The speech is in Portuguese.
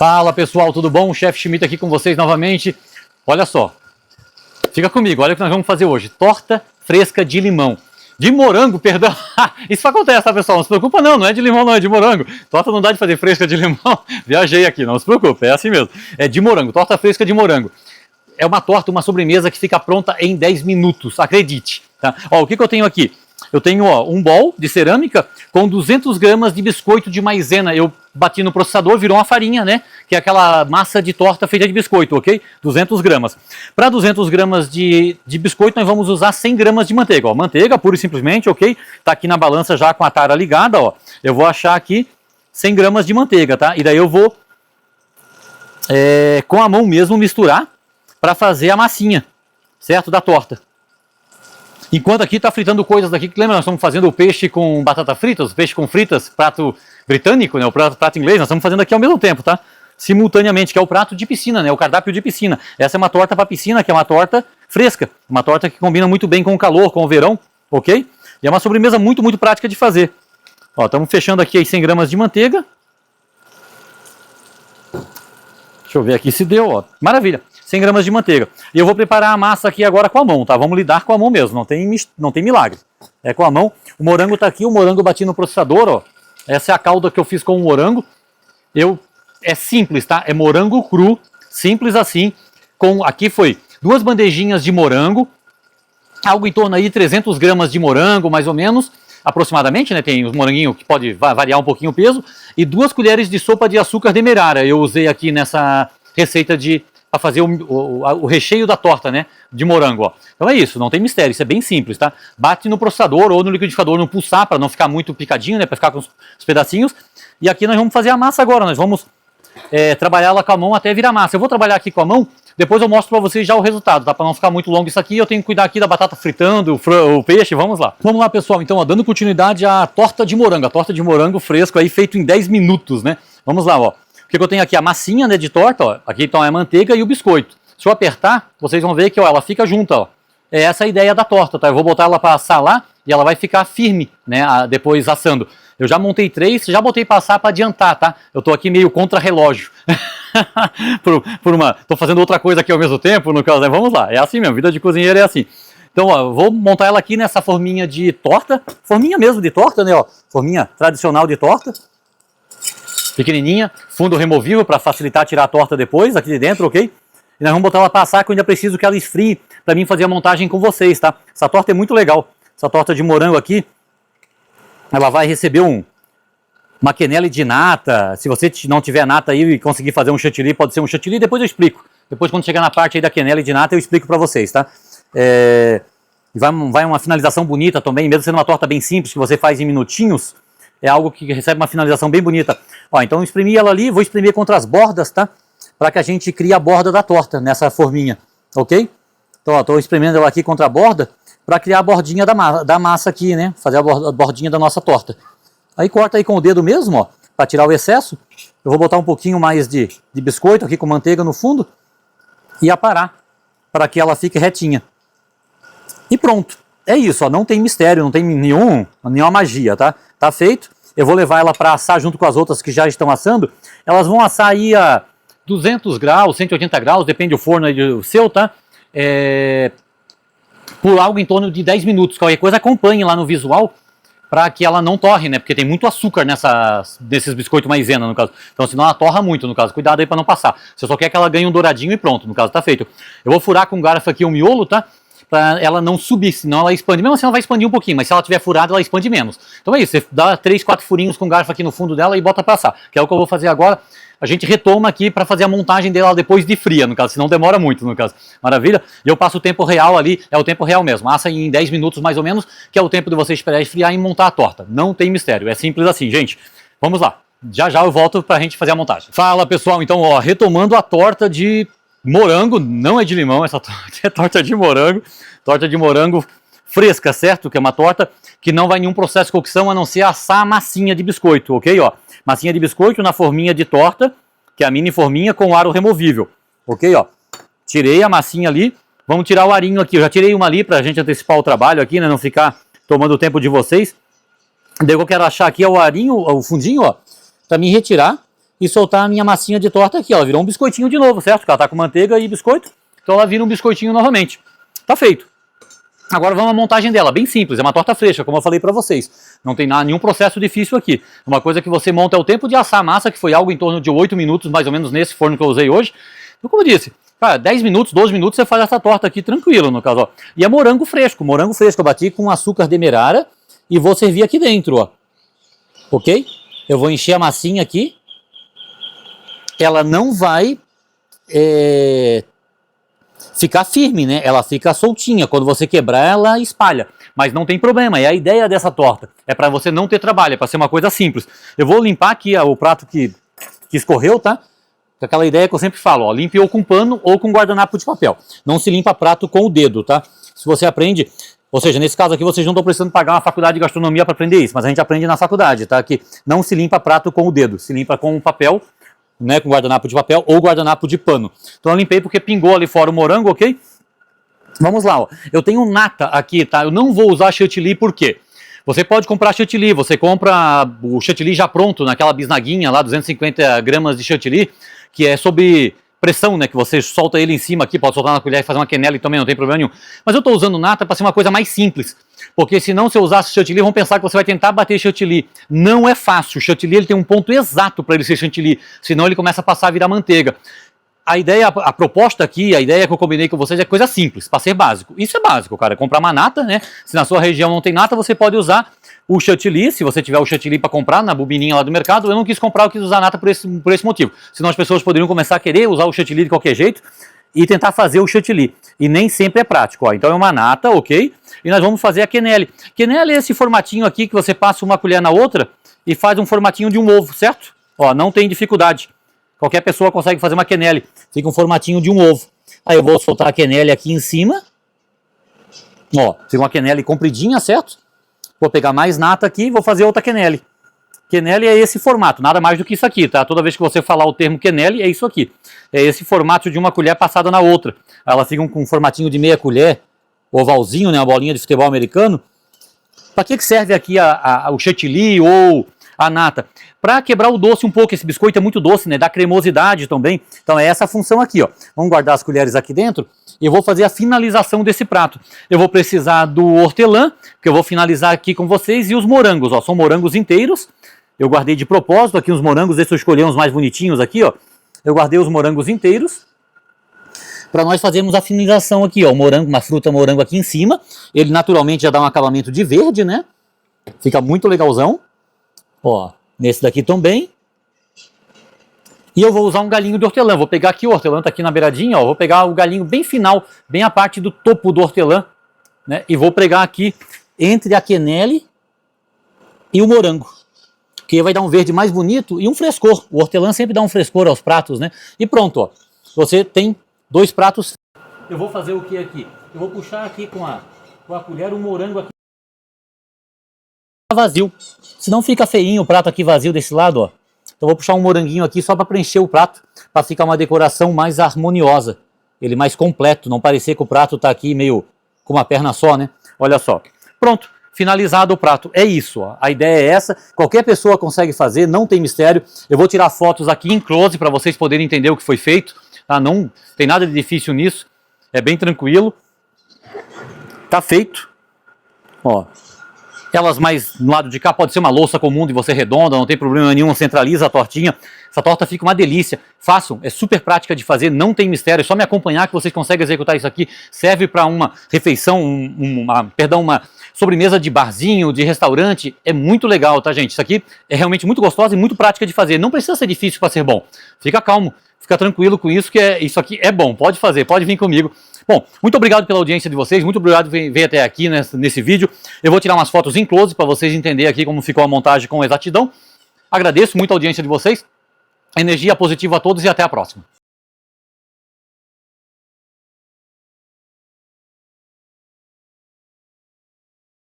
Fala pessoal, tudo bom? O Chef Schmidt aqui com vocês novamente. Olha só, fica comigo, olha o que nós vamos fazer hoje. Torta fresca de limão. De morango, perdão. Isso acontece, tá pessoal? Não se preocupa não, não é de limão não, é de morango. Torta não dá de fazer fresca de limão. Viajei aqui, não se preocupe, é assim mesmo. É de morango, torta fresca de morango. É uma torta, uma sobremesa que fica pronta em 10 minutos, acredite. Tá? Ó, o que eu tenho aqui? Eu tenho um bowl de cerâmica com 200 gramas de biscoito de maisena. Eu bati no processador, virou uma farinha, né? Que é aquela massa de torta feita de biscoito, ok? 200 gramas. Para 200 gramas de biscoito, nós vamos usar 100 gramas de manteiga. Ó, manteiga, pura e simplesmente, ok? Tá aqui na balança já com a tara ligada, ó. Eu vou achar aqui 100 gramas de manteiga, tá? E daí eu vou, com a mão mesmo, misturar para fazer a massinha, certo? Da torta. Enquanto aqui tá fritando coisas daqui, que lembra, nós estamos fazendo o peixe com batata frita, o peixe com fritas, prato britânico, né, o prato inglês, nós estamos fazendo aqui ao mesmo tempo, tá? Simultaneamente, que é o prato de piscina, né, o cardápio de piscina. Essa é uma torta para piscina, que é uma torta fresca, uma torta que combina muito bem com o calor, com o verão, ok? E é uma sobremesa muito, muito prática de fazer. Ó, estamos fechando aqui as 100 gramas de manteiga. Deixa eu ver aqui se deu, ó. Maravilha. 100 gramas de manteiga. E eu vou preparar a massa aqui agora com a mão, tá? Vamos lidar com a mão mesmo, não tem milagre. É com a mão. O morango tá aqui, o morango eu bati no processador, ó. Essa é a calda que eu fiz com o morango. É simples, tá? É morango cru, simples assim. Aqui foi 2 bandejinhas de morango, algo em torno aí de 300 gramas de morango, mais ou menos, aproximadamente, né? Tem os moranguinhos que pode variar um pouquinho o peso. E 2 colheres de sopa de açúcar demerara. Eu usei aqui nessa receita para fazer o recheio da torta, né, de morango, ó. Então é isso, não tem mistério, isso é bem simples, tá? Bate no processador ou no liquidificador, no pulsar, para não ficar muito picadinho, né, para ficar com os pedacinhos. E aqui nós vamos fazer a massa agora, nós vamos trabalhar ela com a mão até virar massa. Eu vou trabalhar aqui com a mão, depois eu mostro para vocês já o resultado, tá? Para não ficar muito longo isso aqui, eu tenho que cuidar aqui da batata fritando, o peixe, vamos lá. Vamos lá, pessoal, então, ó, dando continuidade à torta de morango, a torta de morango fresco aí, feito em 10 minutos, né? Vamos lá, ó. O que eu tenho aqui? A massinha, né, de torta, ó. Aqui então é a manteiga e o biscoito. Se eu apertar, vocês vão ver que, ó, ela fica junta, ó. É essa a ideia da torta, tá? Eu vou botar ela para assar lá e ela vai ficar firme, né, depois assando. Eu já montei 3, já botei para assar para adiantar, tá? Eu tô aqui meio contra relógio. Tô fazendo outra coisa aqui ao mesmo tempo, no caso, né? Vamos lá, é assim mesmo, vida de cozinheiro é assim. Então, ó, eu vou montar ela aqui nessa forminha de torta, forminha mesmo de torta, né, ó, forminha tradicional de torta. Pequenininha, fundo removível para facilitar tirar a torta depois, aqui de dentro, ok? E nós vamos botar ela para assar, que eu ainda preciso que ela esfrie para mim fazer a montagem com vocês, tá? Essa torta é muito legal, essa torta de morango aqui, ela vai receber uma quenelle de nata. Se você não tiver nata aí e conseguir fazer um chantilly, pode ser um chantilly, depois eu explico. Depois quando chegar na parte aí da quenelle de nata eu explico para vocês, tá? Vai uma finalização bonita também, mesmo sendo uma torta bem simples, que você faz em minutinhos, é algo que recebe uma finalização bem bonita. Ó, então eu espremi ela ali, vou espremer contra as bordas, tá? Para que a gente crie a borda da torta nessa forminha, ok? Então, ó, tô espremendo ela aqui contra a borda para criar a bordinha da massa aqui, né? Fazer a bordinha da nossa torta. Aí corta aí com o dedo mesmo, ó, para tirar o excesso. Eu vou botar um pouquinho mais de biscoito aqui com manteiga no fundo e aparar para que ela fique retinha. E pronto. É isso, ó, não tem mistério, não tem nenhuma magia, tá? Tá feito. Eu vou levar ela para assar junto com as outras que já estão assando. Elas vão assar aí a 200 graus, 180 graus, depende do forno aí do seu, tá? Por algo em torno de 10 minutos. Qualquer coisa acompanhe lá no visual para que ela não torre, né? Porque tem muito açúcar desses biscoitos maisena, no caso. Então, senão ela torra muito, no caso. Cuidado aí para não passar. Você só quer que ela ganhe um douradinho e pronto, no caso, tá feito. Eu vou furar com garfo aqui o miolo, tá? Para ela não subir, senão ela expande. Mesmo assim ela vai expandir um pouquinho, mas se ela tiver furada, ela expande menos. Então é isso, você dá 3, 4 furinhos com garfo aqui no fundo dela e bota para assar, que é o que eu vou fazer agora. A gente retoma aqui para fazer a montagem dela depois de fria, no caso, senão demora muito, no caso. Maravilha? E eu passo o tempo real ali, é o tempo real mesmo. Assa em 10 minutos mais ou menos, que é o tempo de você esperar esfriar e montar a torta. Não tem mistério, é simples assim, gente. Vamos lá, já já eu volto para a gente fazer a montagem. Fala pessoal, então, ó, retomando a torta de morango, não é de limão, essa torta é torta de morango fresca, certo? Que é uma torta que não vai em nenhum processo de cocção a não ser assar a massinha de biscoito, ok? Ó, massinha de biscoito na forminha de torta, que é a mini forminha com aro removível, ok? Ó, tirei a massinha ali, vamos tirar o arinho aqui, eu já tirei uma ali pra gente antecipar o trabalho aqui, né? Não ficar tomando o tempo de vocês. Daí eu quero achar aqui o arinho, o fundinho, ó, pra me retirar e soltar a minha massinha de torta aqui, ó. Ela virou um biscoitinho de novo, certo? Porque ela tá com manteiga e biscoito, então ela vira um biscoitinho novamente. Tá feito. Agora vamos à montagem dela, bem simples, é uma torta fresca, como eu falei para vocês. Não tem nenhum processo difícil aqui. Uma coisa que você monta é o tempo de assar a massa, que foi algo em torno de 8 minutos, mais ou menos, nesse forno que eu usei hoje. Então, como eu disse, cara, 10 minutos, 12 minutos você faz essa torta aqui tranquilo, no caso, ó. E é morango fresco eu bati com açúcar demerara e vou servir aqui dentro, ó. Ok? Eu vou encher a massinha aqui. Ela não vai ficar firme, né? Ela fica soltinha. Quando você quebrar, ela espalha. Mas não tem problema, é a ideia dessa torta. É para você não ter trabalho, é para ser uma coisa simples. Eu vou limpar aqui o prato que escorreu, tá? Com aquela ideia que eu sempre falo, ó, limpe ou com pano ou com guardanapo de papel. Não se limpa prato com o dedo, tá? Se você aprende, ou seja, nesse caso aqui vocês não estão precisando pagar uma faculdade de gastronomia para aprender isso, mas a gente aprende na faculdade, tá? Que não se limpa prato com o dedo, se limpa com o papel, né, com guardanapo de papel ou guardanapo de pano. Então eu limpei porque pingou ali fora o morango, ok? Vamos lá, ó. Eu tenho nata aqui, tá? Eu não vou usar chantilly, por quê? Você pode comprar chantilly, você compra o chantilly já pronto, naquela bisnaguinha lá, 250 gramas de chantilly, que é sob pressão, né, que você solta ele em cima aqui, pode soltar na colher e fazer uma quenelle também, não tem problema nenhum. Mas eu estou usando nata para ser uma coisa mais simples, porque senão se eu usasse chantilly, vão pensar que você vai tentar bater chantilly. Não é fácil, o chantilly ele tem um ponto exato para ele ser chantilly, senão ele começa a passar a virar manteiga. A ideia, a proposta aqui, a ideia que eu combinei com vocês é coisa simples, para ser básico. Isso é básico, cara, comprar uma nata, né? Se na sua região não tem nata, você pode usar o chantilly, se você tiver o chantilly para comprar na bobininha lá do mercado. Eu não quis comprar, eu quis usar nata por esse motivo. Senão as pessoas poderiam começar a querer usar o chantilly de qualquer jeito e tentar fazer o chantilly. E nem sempre é prático, ó. Então é uma nata, ok? E nós vamos fazer a quenelle. Quenelle é esse formatinho aqui que você passa uma colher na outra e faz um formatinho de um ovo, certo? Ó, não tem dificuldade. Qualquer pessoa consegue fazer uma quenelle. Fica um formatinho de um ovo. Aí eu vou soltar a quenelle aqui em cima. Ó, fica uma quenelle compridinha, certo? Vou pegar mais nata aqui e vou fazer outra quenelle. Quenelle é esse formato, nada mais do que isso aqui, tá? Toda vez que você falar o termo quenelle, é isso aqui. É esse formato de uma colher passada na outra. Ela fica com um formatinho de meia colher, ovalzinho, né? Uma bolinha de futebol americano. Para que serve aqui o chantilly ou a nata? Para quebrar o doce um pouco, esse biscoito é muito doce, né? Dá cremosidade também. Então é essa a função aqui, ó. Vamos guardar as colheres aqui dentro e eu vou fazer a finalização desse prato. Eu vou precisar do hortelã, que eu vou finalizar aqui com vocês, e os morangos, ó. São morangos inteiros. Eu guardei de propósito aqui os morangos, deixa eu escolher uns mais bonitinhos aqui, ó. Eu guardei os morangos inteiros para nós fazermos a finalização aqui, ó. O morango, uma fruta morango aqui em cima. Ele naturalmente já dá um acabamento de verde, né? Fica muito legalzão. Ó, nesse daqui também. E eu vou usar um galinho de hortelã. Vou pegar aqui, o hortelã tá aqui na beiradinha, ó. Vou pegar o galinho bem final, bem a parte do topo do hortelã, né? E vou pregar aqui entre a quenelle e o morango, que vai dar um verde mais bonito e um frescor. O hortelã sempre dá um frescor aos pratos, né? E pronto, ó. Você tem 2 pratos. Eu vou fazer o que aqui? Eu vou puxar aqui com a colher o morango aqui vazio. Senão fica feinho o prato aqui vazio desse lado, ó. Então eu vou puxar um moranguinho aqui só para preencher o prato, para ficar uma decoração mais harmoniosa, ele mais completo, não parecer que o prato tá aqui meio com uma perna só, né? Olha só. Pronto, finalizado o prato. É isso, ó. A ideia é essa, qualquer pessoa consegue fazer, não tem mistério. Eu vou tirar fotos aqui em close para vocês poderem entender o que foi feito, tá? Não tem nada de difícil nisso, é bem tranquilo. Tá feito. Ó. Elas mais no lado de cá pode ser uma louça comum de você redonda, não tem problema nenhum, centraliza a tortinha. Essa torta fica uma delícia. Façam, é super prática de fazer, não tem mistério, é só me acompanhar que vocês conseguem executar isso aqui. Serve para uma refeição, uma sobremesa de barzinho, de restaurante. É muito legal, tá, gente? Isso aqui é realmente muito gostoso e muito prática de fazer. Não precisa ser difícil para ser bom. Fica calmo, fica tranquilo com isso, que isso aqui é bom. Pode fazer, pode vir comigo. Bom, muito obrigado pela audiência de vocês, muito obrigado por vir até aqui nesse vídeo. Eu vou tirar umas fotos em close para vocês entenderem aqui como ficou a montagem com exatidão. Agradeço muito a audiência de vocês, energia positiva a todos e até a próxima.